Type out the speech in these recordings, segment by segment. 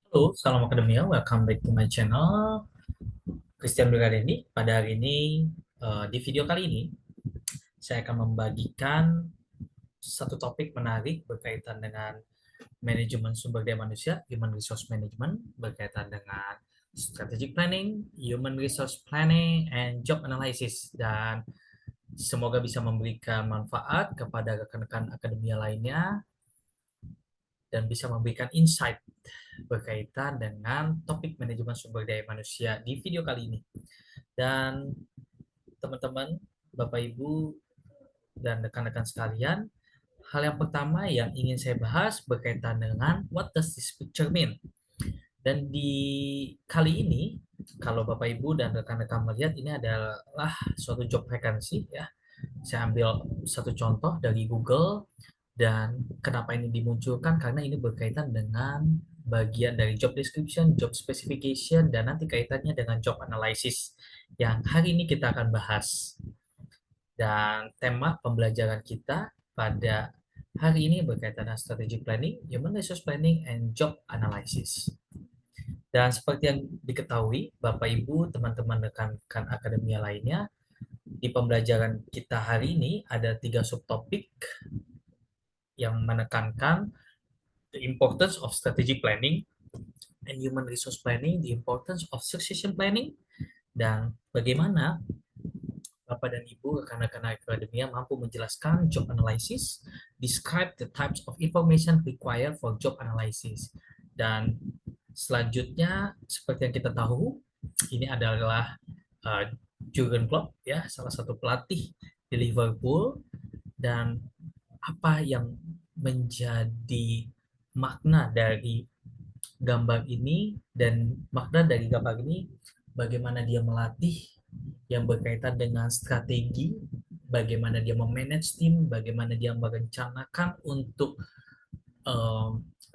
Halo, salam akademia. Welcome back to my channel, Christian Brigadendi. Pada hari ini, di video kali ini, saya akan membagikan satu topik menarik berkaitan dengan manajemen sumber daya manusia, human resource management, berkaitan dengan strategic planning, human resource planning, and job analysis. Dan semoga bisa memberikan manfaat kepada rekan-rekan akademia lainnya dan bisa memberikan insight berkaitan dengan topik manajemen sumber daya manusia di video kali ini. Dan teman-teman, Bapak Ibu, dan rekan-rekan sekalian, hal yang pertama yang ingin saya bahas berkaitan dengan what does this picture mean? Dan di kali ini, kalau Bapak Ibu dan rekan-rekan melihat ini adalah suatu job vacancy ya. Saya ambil satu contoh dari Google dan kenapa ini dimunculkan karena ini berkaitan dengan bagian dari job description, job specification, dan nanti kaitannya dengan job analysis yang hari ini kita akan bahas. Dan tema pembelajaran kita pada hari ini berkaitan dengan strategic planning, human resource planning, and job analysis. Dan seperti yang diketahui, Bapak Ibu, teman-teman rekan-rekan akademia lainnya, di pembelajaran kita hari ini ada 3 subtopik yang menekankan the importance of strategic planning and human resource planning, the importance of succession planning, dan bagaimana Bapak dan Ibu rekan-rekan akademia mampu menjelaskan job analysis, describe the types of information required for job analysis. Dan selanjutnya, seperti yang kita tahu, ini adalah uh, Jurgen Klopp, ya, salah satu pelatih di Liverpool, dan apa yang menjadi makna dari gambar ini dan makna dari gambar ini bagaimana dia melatih yang berkaitan dengan strategi, bagaimana dia memanage tim, bagaimana dia merencanakan untuk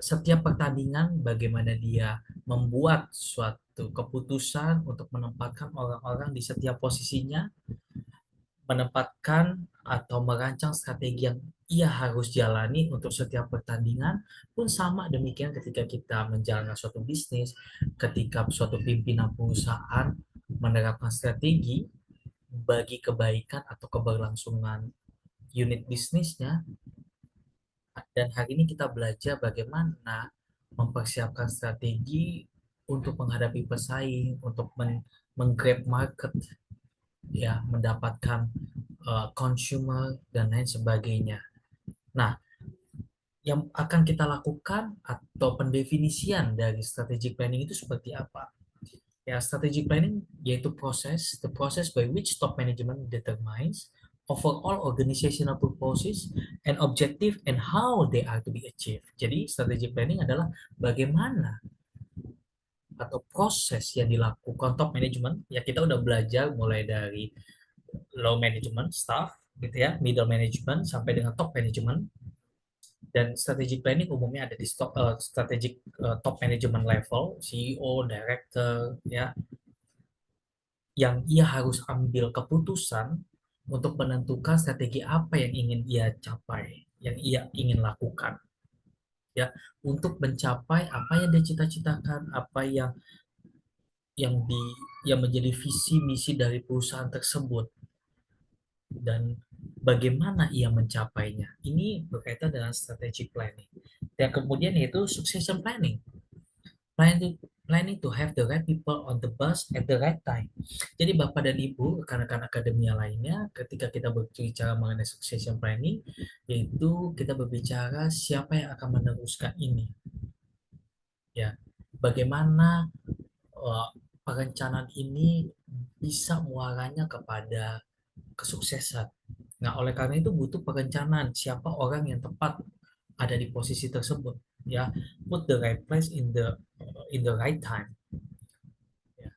setiap pertandingan, bagaimana dia membuat suatu keputusan untuk menempatkan orang-orang di setiap posisinya, menempatkan atau merancang strategi yang ia harus jalani untuk setiap pertandingan pun sama demikian ketika kita menjalankan suatu bisnis, ketika suatu pimpinan perusahaan menerapkan strategi bagi kebaikan atau keberlangsungan unit bisnisnya. Dan hari ini kita belajar bagaimana mempersiapkan strategi untuk menghadapi pesaing, untuk menggrab market, ya, mendapatkan consumer dan lain sebagainya. Nah, yang akan kita lakukan atau pendefinisian dari strategic planning itu seperti apa? Ya, strategic planning yaitu the process by which top management determines overall organizational purposes and objective and how they are to be achieved. Jadi, strategic planning adalah bagaimana atau proses yang dilakukan top management. Ya, kita udah belajar mulai dari low management, staff, gitu ya, middle management sampai dengan top management. Dan strategic planning umumnya ada di strategic top management level, CEO, director, ya, yang ia harus ambil keputusan untuk menentukan strategi apa yang ingin ia capai, yang ia ingin lakukan, ya, untuk mencapai apa yang dia cita-citakan, apa yang di yang menjadi visi misi dari perusahaan tersebut dan bagaimana ia mencapainya. Ini berkaitan dengan strategic planning. Dan kemudian yaitu succession planning. Planning planning to have the right people on the bus at the right time. Jadi Bapak dan Ibu, rekan-rekan akademia lainnya, ketika kita berbicara mengenai succession planning, yaitu kita berbicara siapa yang akan meneruskan ini. Ya, bagaimana uh, perencanaan ini bisa muaranya kepada kesuksesan. Nah, oleh karena itu butuh perencanaan siapa orang yang tepat ada di posisi tersebut. Ya, put the right place in the right time. Ya.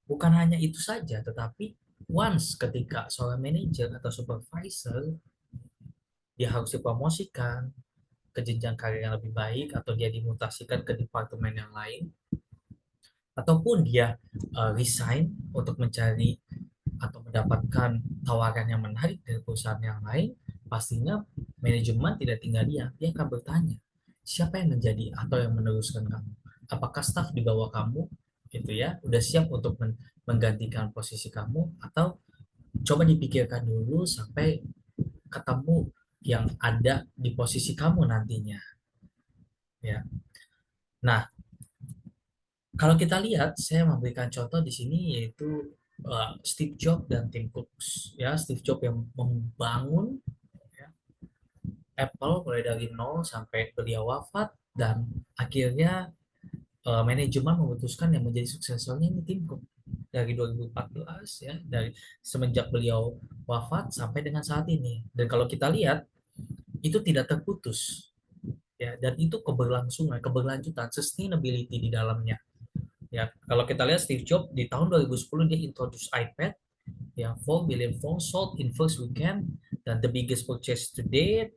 Bukan hanya itu saja, tetapi once ketika seorang manajer atau supervisor dia harus dipromosikan ke jenjang karir yang lebih baik atau dia dimutasikan ke departemen yang lain ataupun dia resign untuk mencari atau mendapatkan tawaran yang menarik dari perusahaan yang lain, pastinya manajemen tidak tinggal diam, dia akan bertanya, siapa yang menjadi atau yang meneruskan kamu? Apakah staff di bawah kamu gitu ya udah siap untuk menggantikan posisi kamu, atau coba dipikirkan dulu sampai ketemu yang ada di posisi kamu nantinya ya. Nah, kalau kita lihat, saya memberikan contoh di sini yaitu Steve Jobs dan Tim Cook ya. Steve Jobs yang membangun ya, Apple mulai dari nol sampai beliau wafat, dan akhirnya manajemen memutuskan yang menjadi suksesornya ini Tim Cook dari 2014 ya, dari semenjak beliau wafat sampai dengan saat ini. Dan kalau kita lihat itu tidak terputus ya, dan itu keberlangsungan, keberlanjutan, sustainability di dalamnya. Ya, kalau kita lihat Steve Jobs di tahun 2010 dia introduce iPad yang 4 billion phones sold in first weekend, dan the biggest purchase to date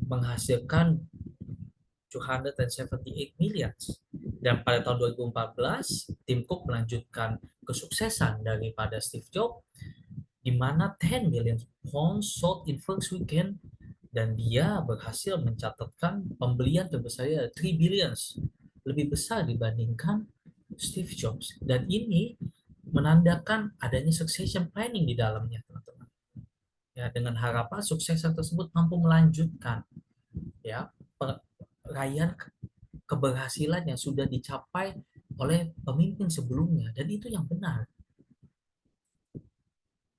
menghasilkan 278 million. Dan pada tahun 2014 Tim Cook melanjutkan kesuksesan daripada Steve Jobs di mana 10 million phones sold in first weekend, dan dia berhasil mencatatkan pembelian terbesarnya 3 billion, lebih besar dibandingkan Steve Jobs. Dan ini menandakan adanya succession planning di dalamnya, teman-teman. Ya, dengan harapan suksesor tersebut mampu melanjutkan ya perayaan keberhasilan yang sudah dicapai oleh pemimpin sebelumnya, dan itu yang benar.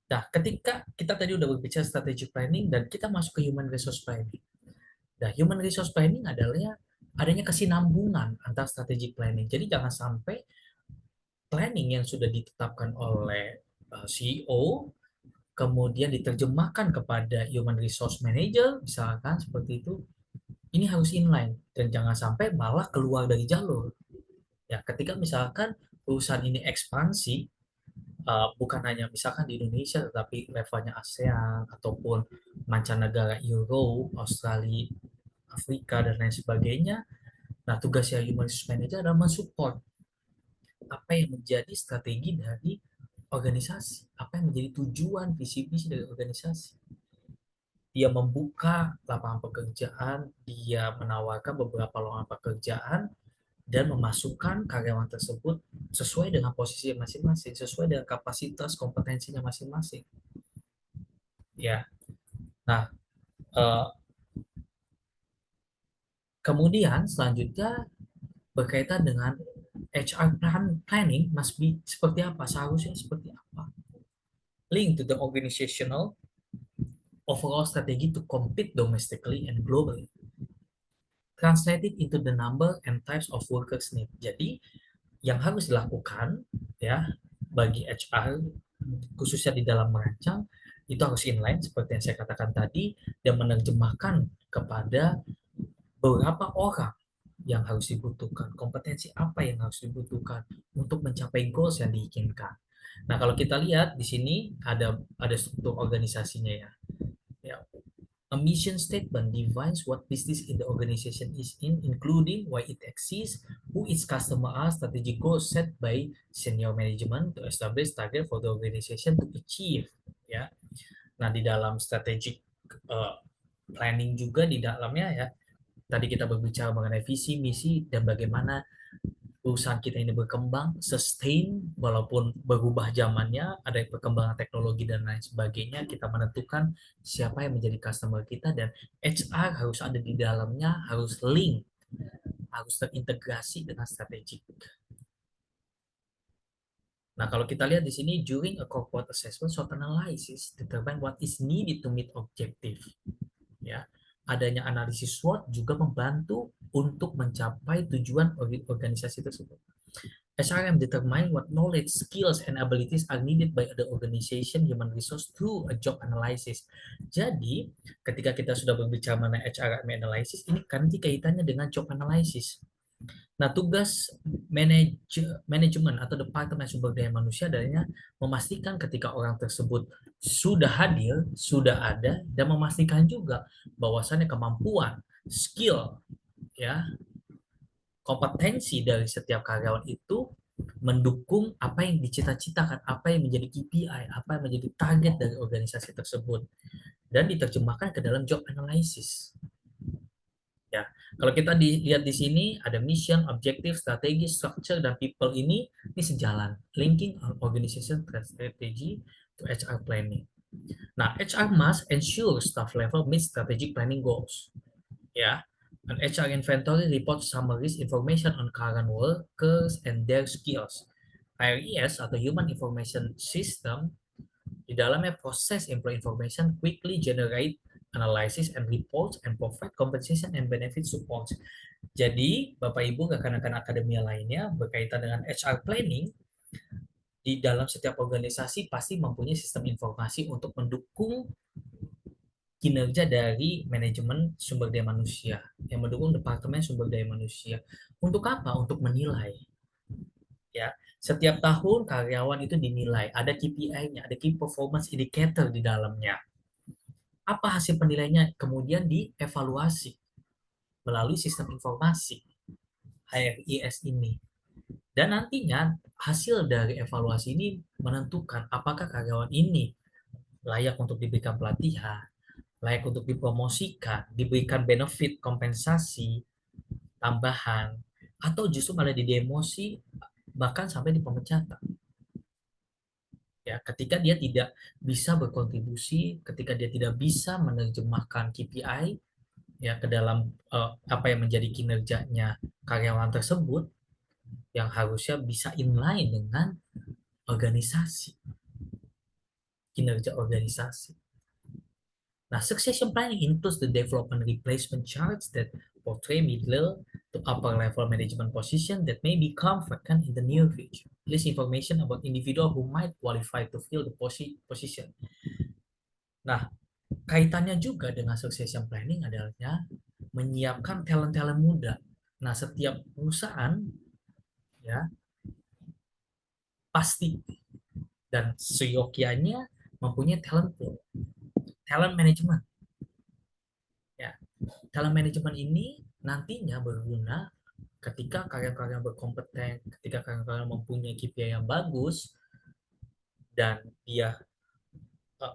Nah, ketika kita tadi udah berbicara strategic planning dan kita masuk ke human resource planning. Nah, human resource planning adalah adanya kesinambungan antara strategic planning. Jadi jangan sampai planning yang sudah ditetapkan oleh CEO kemudian diterjemahkan kepada human resource manager, misalkan seperti itu, ini harus inline dan jangan sampai malah keluar dari jalur. Ya, ketika misalkan perusahaan ini ekspansi, bukan hanya misalkan di Indonesia, tetapi levelnya ASEAN ataupun mancanegara, Euro, Australia, Afrika, dan lain sebagainya. Nah, tugasnya Human Resource Manager adalah mensupport apa yang menjadi strategi dari organisasi, apa yang menjadi tujuan visi misi dari organisasi. Dia membuka lapangan pekerjaan, dia menawarkan beberapa lowongan pekerjaan, dan memasukkan karyawan tersebut sesuai dengan posisi masing-masing, sesuai dengan kapasitas kompetensinya masing-masing. Ya, nah kemudian selanjutnya berkaitan dengan HR planning must be seperti apa, seharusnya seperti apa. Link to the organizational overall strategy to compete domestically and globally. Translated into the number and types of workers need. Jadi yang harus dilakukan ya bagi HR khususnya di dalam merancang itu harus inline seperti yang saya katakan tadi, dan menerjemahkan kepada beberapa orang yang harus dibutuhkan, kompetensi apa yang harus dibutuhkan untuk mencapai goals yang diinginkan. Nah, kalau kita lihat di sini ada struktur organisasinya ya. Ya, a mission statement defines what business in the organization is in, including why it exists, who its customer are, strategic goals set by senior management to establish target for the organization to achieve. Ya, nah di dalam strategic uh, planning juga di dalamnya ya. Tadi kita berbicara mengenai visi, misi, dan bagaimana perusahaan kita ini berkembang, sustain, walaupun berubah zamannya, ada perkembangan teknologi dan lain sebagainya, kita menentukan siapa yang menjadi customer kita, dan HR harus ada di dalamnya, harus link, harus terintegrasi dengan strategik. Nah, kalau kita lihat di sini, during a corporate assessment, SWOT analysis determine what is needed to meet objective. Ya, adanya analisis SWOT juga membantu untuk mencapai tujuan organisasi tersebut. SRM determine what knowledge, skills, and abilities are needed by the organization human resource through a job analysis. Jadi, ketika kita sudah berbicara mengenai HRM analysis, ini kan kaitannya dengan job analysis. Nah, tugas manajemen atau departemen sumber daya manusia adalah memastikan ketika orang tersebut sudah hadir, sudah ada, dan memastikan juga bahwasannya kemampuan, skill, ya, kompetensi dari setiap karyawan itu mendukung apa yang dicita-citakan, apa yang menjadi KPI, apa yang menjadi target dari organisasi tersebut, dan diterjemahkan ke dalam job analysis. Ya, Kalau kita lihat di sini ada mission, objective, strategi, structure, dan people ini sejalan. Linking organization strategy to HR planning. Nah, HR must ensure staff level meets strategic planning goals. Ya, an HR inventory report summaries information on current workers and their skills. HRIS atau Human Information System di dalamnya proses employee information quickly generate analysis and reports and provide compensation and benefit support. Jadi, Bapak Ibu, rekan-rekan akademia lainnya berkaitan dengan HR planning di dalam setiap organisasi pasti mempunyai sistem informasi untuk mendukung kinerja dari manajemen sumber daya manusia, yang mendukung departemen sumber daya manusia. Untuk apa? Untuk menilai. Ya, setiap tahun karyawan itu dinilai, ada KPI-nya, ada Key Performance Indicator di dalamnya. Apa hasil penilaiannya? Kemudian dievaluasi melalui sistem informasi HRIS ini. Dan nantinya hasil dari evaluasi ini menentukan apakah karyawan ini layak untuk diberikan pelatihan, layak untuk dipromosikan, diberikan benefit, kompensasi, tambahan, atau justru malah didemosi, bahkan sampai di pemecatan. Ya, ketika dia tidak bisa berkontribusi, ketika dia tidak bisa menerjemahkan KPI ya ke dalam apa yang menjadi kinerjanya karyawan tersebut yang harusnya bisa inline dengan organisasi, kinerja organisasi. Nah, succession planning includes the development replacement charts that portray middle to upper level management position that may become vacant in the near future. List information about individual who might qualify to fill the position. Nah, kaitannya juga dengan succession planning adalah menyiapkan talent-talent muda. Nah, setiap perusahaan ya pasti dan seyogianya mempunyai talent pool, talent management. Ya, talent management ini nantinya berguna ketika karyawan-karyawan berkompeten, ketika karyawan-karyawan mempunyai KPI yang bagus dan dia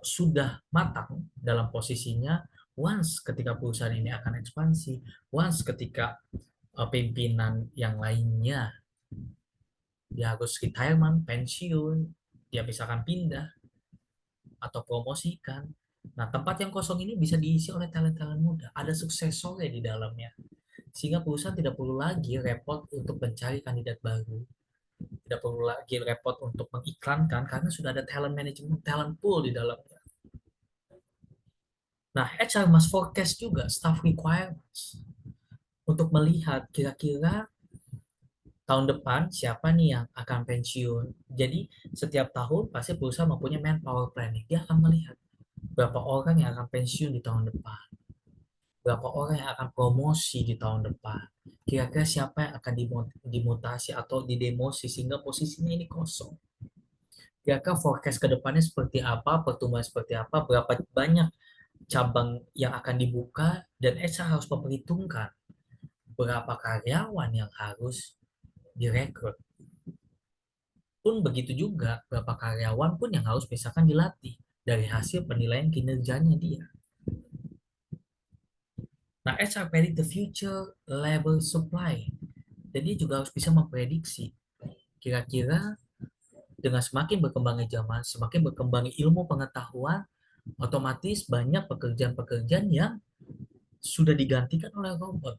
sudah matang dalam posisinya. Once ketika perusahaan ini akan ekspansi, once ketika pimpinan yang lainnya dia harus retirement, pensiun, dia misalkan pindah atau promosikan. Nah, tempat yang kosong ini bisa diisi oleh talent-talent muda. Ada suksesornya di dalamnya. Sehingga perusahaan tidak perlu lagi repot untuk mencari kandidat baru. Tidak perlu lagi repot untuk mengiklankan karena sudah ada talent management, talent pool di dalamnya. Nah, HR must forecast juga staff requirements untuk melihat kira-kira tahun depan siapa nih yang akan pensiun. Jadi setiap tahun pasti perusahaan mempunyai manpower planning. Dia akan melihat berapa orang yang akan pensiun di tahun depan, berapa orang yang akan promosi di tahun depan. Kira-kira siapa yang akan dimutasi atau didemosi sehingga posisinya ini kosong. Kira-kira forecast ke depannya seperti apa, pertumbuhan seperti apa, berapa banyak cabang yang akan dibuka, dan HR harus memperhitungkan berapa karyawan yang harus direkrut. Pun begitu juga, berapa karyawan pun yang harus misalkan dilatih dari hasil penilaian kinerjanya dia. Nah, HR predict the future labor supply. Jadi juga harus bisa memprediksi kira-kira dengan semakin berkembangnya zaman, semakin berkembangnya ilmu pengetahuan, otomatis banyak pekerjaan-pekerjaan yang sudah digantikan oleh robot.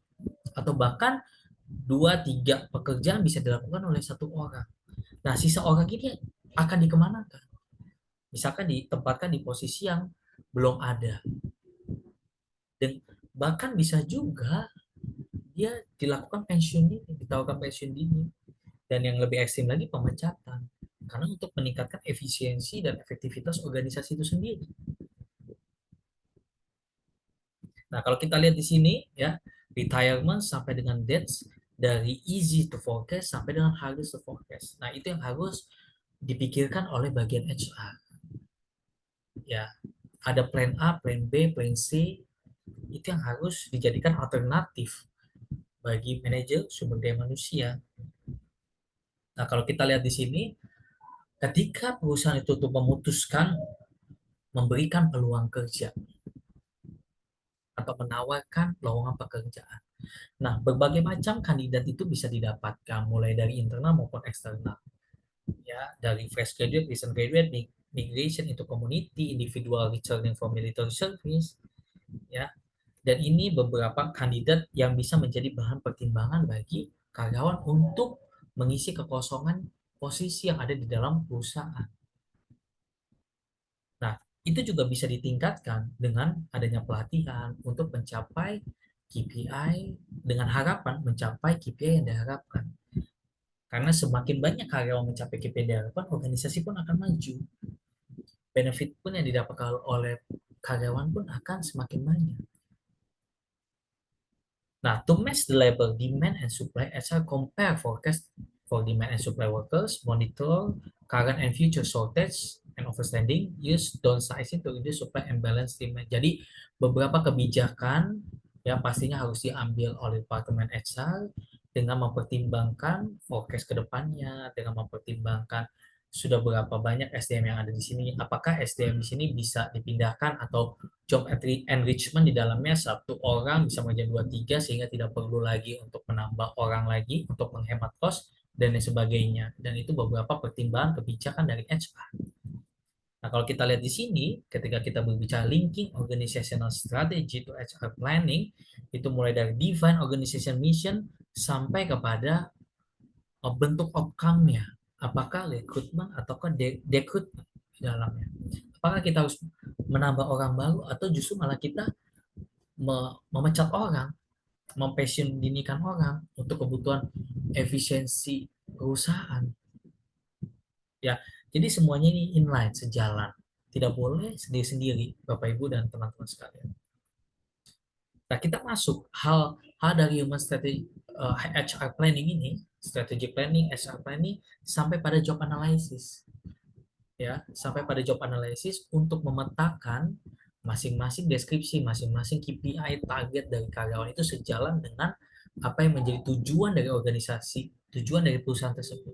Atau bahkan 2-3 pekerjaan bisa dilakukan oleh satu orang. Nah, sisa orang ini akan dikemanakan? Misalkan ditempatkan di posisi yang belum ada. Dan bahkan bisa juga dia dilakukan pensiun dini, ditawarkan pensiun dini. Dan yang lebih ekstrim lagi pemecatan. Karena untuk meningkatkan efisiensi dan efektivitas organisasi itu sendiri. Nah, kalau kita lihat di sini ya, retirement sampai dengan deaths dari easy to forecast sampai dengan hardest to forecast. Nah, itu yang harus dipikirkan oleh bagian HR. Ya, ada plan A, plan B, plan C, itu yang harus dijadikan alternatif bagi manajer sumber daya manusia. Nah, kalau kita lihat di sini, ketika perusahaan itu tuh memutuskan memberikan peluang kerja atau menawarkan lowongan pekerjaan, Nah, berbagai macam kandidat itu bisa didapatkan, mulai dari internal maupun eksternal. Ya, dari fresh graduate, recent graduate, migration into community, individual returning from military service, ya. Dan ini beberapa kandidat yang bisa menjadi bahan pertimbangan bagi karyawan untuk mengisi kekosongan posisi yang ada di dalam perusahaan. Nah, itu juga bisa ditingkatkan dengan adanya pelatihan untuk mencapai KPI dengan harapan mencapai KPI yang diharapkan. Karena semakin banyak karyawan mencapai KPI yang diharapkan, organisasi pun akan maju. Benefit pun yang didapatkan oleh karyawan pun akan semakin banyak. Nah, to match the labor demand and supply, HR compare forecast for demand and supply workers, monitor current and future shortage and overstanding, use downsizing to reduce supply and balance demand. Jadi beberapa kebijakan yang pastinya harus diambil oleh Departemen HR dengan mempertimbangkan forecast ke depannya, dengan mempertimbangkan sudah berapa banyak SDM yang ada di sini, apakah SDM di sini bisa dipindahkan atau job enrichment di dalamnya satu orang bisa menjadi dua tiga sehingga tidak perlu lagi untuk menambah orang lagi untuk menghemat kos dan lain sebagainya. Dan itu beberapa pertimbangan kebijakan dari HR. Nah, kalau kita lihat di sini, ketika kita berbicara linking organizational strategy to HR planning, itu mulai dari define organization mission sampai kepada bentuk outcome-nya. Apakah rekrutmen ataukah dekrutmen di dalamnya. Apakah kita harus menambah orang baru atau justru malah kita memecat orang, mempensiun dinikan orang untuk kebutuhan efisiensi perusahaan. Ya, jadi semuanya ini inline, sejalan. Tidak boleh sendiri-sendiri, Bapak Ibu dan teman-teman sekalian. Nah, kita masuk hal dari human strategy, HR planning ini, strategic planning, HR planning sampai pada job analysis. Ya, sampai pada job analysis untuk memetakan masing-masing deskripsi, masing-masing KPI target dari karyawan itu sejalan dengan apa yang menjadi tujuan dari organisasi, tujuan dari perusahaan tersebut.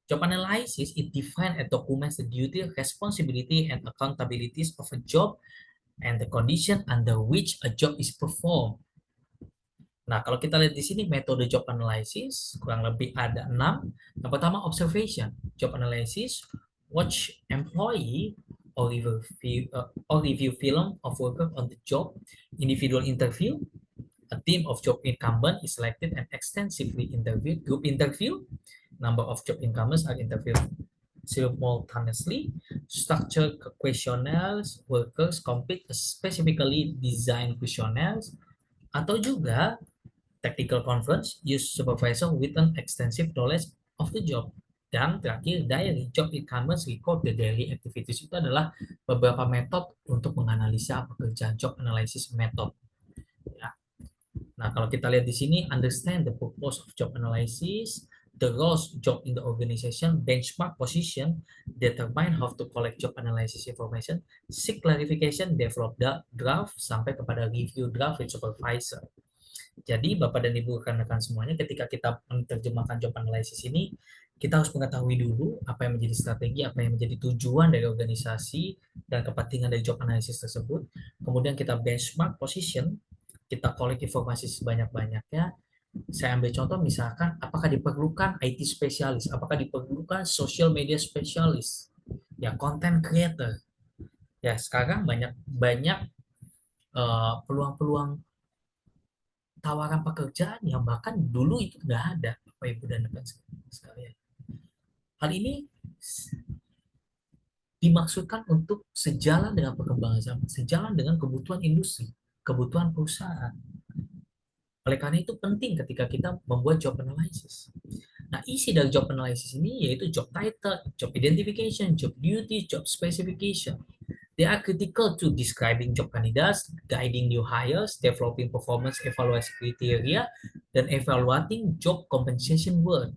Job analysis, it defines and documents the duty, responsibility, and accountabilities of a job and the condition under which a job is performed. Nah, kalau kita lihat di sini metode job analysis kurang lebih ada 6. Yang pertama observation. Job analysis, watch employee or review film of worker on the job, individual interview, a team of job incumbent is selected and extensively interviewed, group interview, number of job incumbents are interviewed simultaneously, structure questionnaires, workers complete specifically designed questionnaires, atau juga technical conference, use supervisor with an extensive knowledge of the job. Dan terakhir, diary, job incumbents record the daily activities. Itu adalah beberapa metode untuk menganalisa pekerjaan, job analysis method. Ya. Nah, kalau kita lihat di sini, understand the purpose of job analysis, the roles job in the organization, benchmark position, determine how to collect job analysis information, seek clarification, develop draft, sampai kepada review draft with supervisor. Jadi Bapak dan Ibu rekan-rekan semuanya, ketika kita menerjemahkan job analysis ini, kita harus mengetahui dulu apa yang menjadi strategi, apa yang menjadi tujuan dari organisasi dan kepentingan dari job analysis tersebut. Kemudian kita benchmark position, kita collect informasi sebanyak-banyaknya. Saya ambil contoh misalkan, apakah diperlukan IT spesialis, apakah diperlukan social media spesialis, ya content creator. Ya sekarang banyak banyak peluang-peluang tawaran pekerjaan yang bahkan dulu itu nggak ada, Bapak Ibu dan rekan sekalian. Hal ini dimaksudkan untuk sejalan dengan perkembangan zaman, sejalan dengan kebutuhan industri, kebutuhan perusahaan. Oleh karena itu penting ketika kita membuat job analysis. Nah, isi dari job analysis ini yaitu job title, job identification, job duty, job specification. They are critical to describing job candidates, guiding new hires, developing performance evaluation criteria, dan evaluating job compensation work.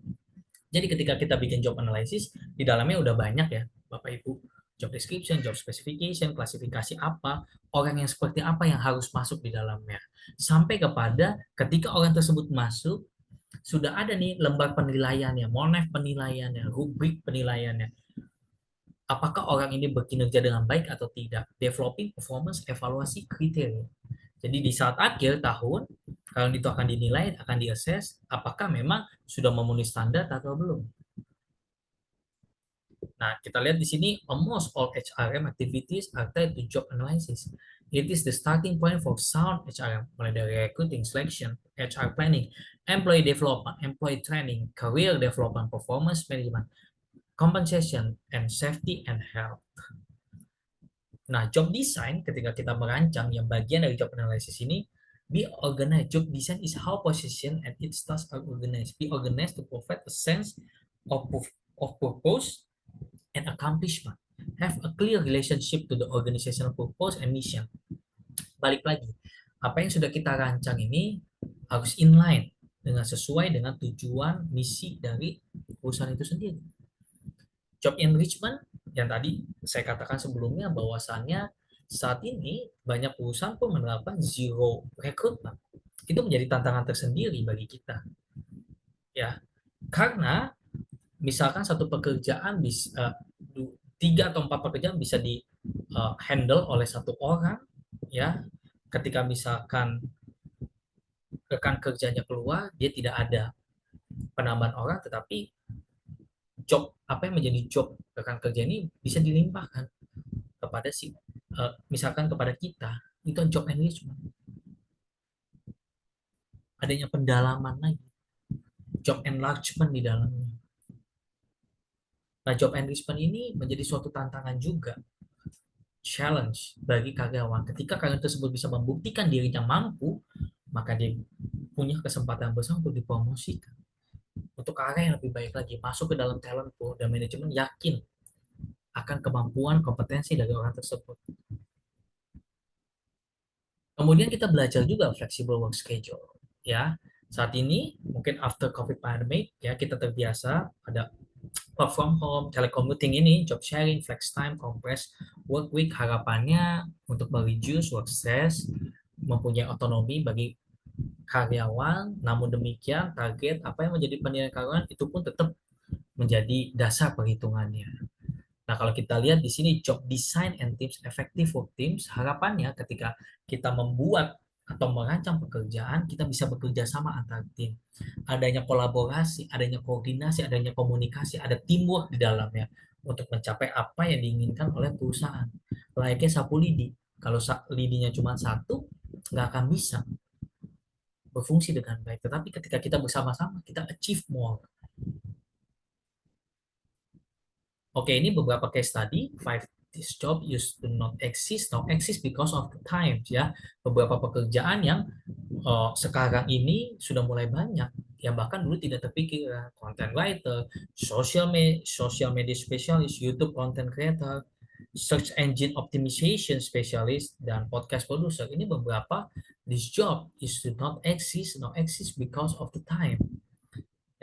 Jadi ketika kita bikin job analysis, di dalamnya udah banyak ya, Bapak Ibu. Job description, job specification, klasifikasi apa, orang yang seperti apa yang harus masuk di dalamnya. Sampai kepada ketika orang tersebut masuk, sudah ada nih lembar penilaiannya, monef penilaiannya, rubrik penilaiannya. Apakah orang ini berkinerja dengan baik atau tidak? Developing performance evaluasi kriteria. Jadi di saat akhir tahun, Kalau itu akan dinilai, akan diakses, apakah memang sudah memenuhi standar atau belum. Nah, kita lihat di sini, almost all HRM activities are tied to job analysis. It is the starting point for sound HRM, mulai dari recruiting, selection, HR planning, employee development, employee training, career development, performance management, compensation, and safety and health. Nah, job design ketika kita merancang yang bagian dari job analysis ini, be organized. Job design is how position and its tasks are organized. Be organized to provide a sense of purpose and accomplishment. Have a clear relationship to the organizational purpose and mission. Balik lagi, apa yang sudah kita rancang ini harus inline dengan sesuai dengan tujuan misi dari perusahaan itu sendiri. Job enrichment yang tadi saya katakan sebelumnya bahwasannya saat ini banyak perusahaan pun menerapkan zero recruitment. Itu menjadi tantangan tersendiri bagi kita, ya, karena misalkan satu pekerjaan bisa 3 atau 4 pekerjaan bisa di handle oleh satu orang, ya, ketika misalkan rekan kerjanya keluar, dia tidak ada penambahan orang, tetapi job apa yang menjadi job rekan kerja ini bisa dilimpahkan kepada si misalkan kepada kita, itu job enrichment, adanya pendalaman lagi, job enlargement di dalamnya. Nah, job enrichment ini menjadi suatu tantangan juga, challenge bagi karyawan. Ketika karyawan tersebut bisa membuktikan dirinya mampu, maka dia punya kesempatan besar untuk dipromosikan, untuk karya yang lebih baik lagi, masuk ke dalam talent pool, dan manajemen yakin akan kemampuan kompetensi dari orang tersebut. Kemudian kita belajar juga flexible work schedule, ya. Saat ini mungkin after COVID pandemic, ya, kita terbiasa ada work from home, telecommuting ini, job sharing, flex time, compress work week. Harapannya untuk mereduce work stress, mempunyai otonomi bagi karyawan. Namun demikian, target apa yang menjadi penilaian karyawan itu pun tetap menjadi dasar perhitungannya. Nah, kalau kita lihat di sini job design and tips effective work teams, harapannya ketika kita membuat atau merancang pekerjaan, kita bisa bekerja sama antar tim. Adanya kolaborasi, adanya koordinasi, adanya komunikasi, ada teamwork di dalamnya untuk mencapai apa yang diinginkan oleh perusahaan. Layaknya sapu lidi. Kalau lidinya cuma satu, nggak akan bisa berfungsi dengan baik. Tetapi ketika kita bersama-sama, kita achieve more. Oke, ini beberapa case study. Five this job used to not exist, now exist because of the times, ya. Beberapa pekerjaan yang sekarang ini sudah mulai banyak, yang bahkan dulu tidak terpikir. Content writer, social media specialist, YouTube content creator, search engine optimization specialist, dan podcast producer. Ini beberapa this job used to not exist, now exist because of the time.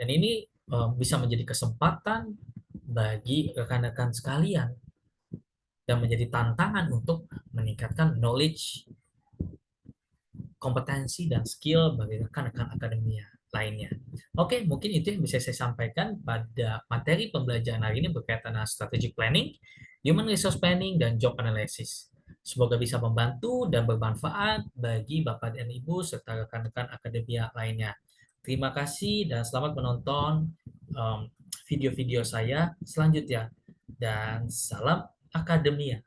Dan ini bisa menjadi kesempatan bagi rekan-rekan sekalian dan menjadi tantangan untuk meningkatkan knowledge, kompetensi, dan skill bagi rekan-rekan akademia lainnya. Oke, mungkin itu yang bisa saya sampaikan pada materi pembelajaran hari ini berkaitan dengan strategic planning, human resource planning, dan job analysis. Semoga bisa membantu dan bermanfaat bagi Bapak dan Ibu serta rekan-rekan akademia lainnya. Terima kasih dan selamat menonton video-video saya selanjutnya. Dan salam akademia.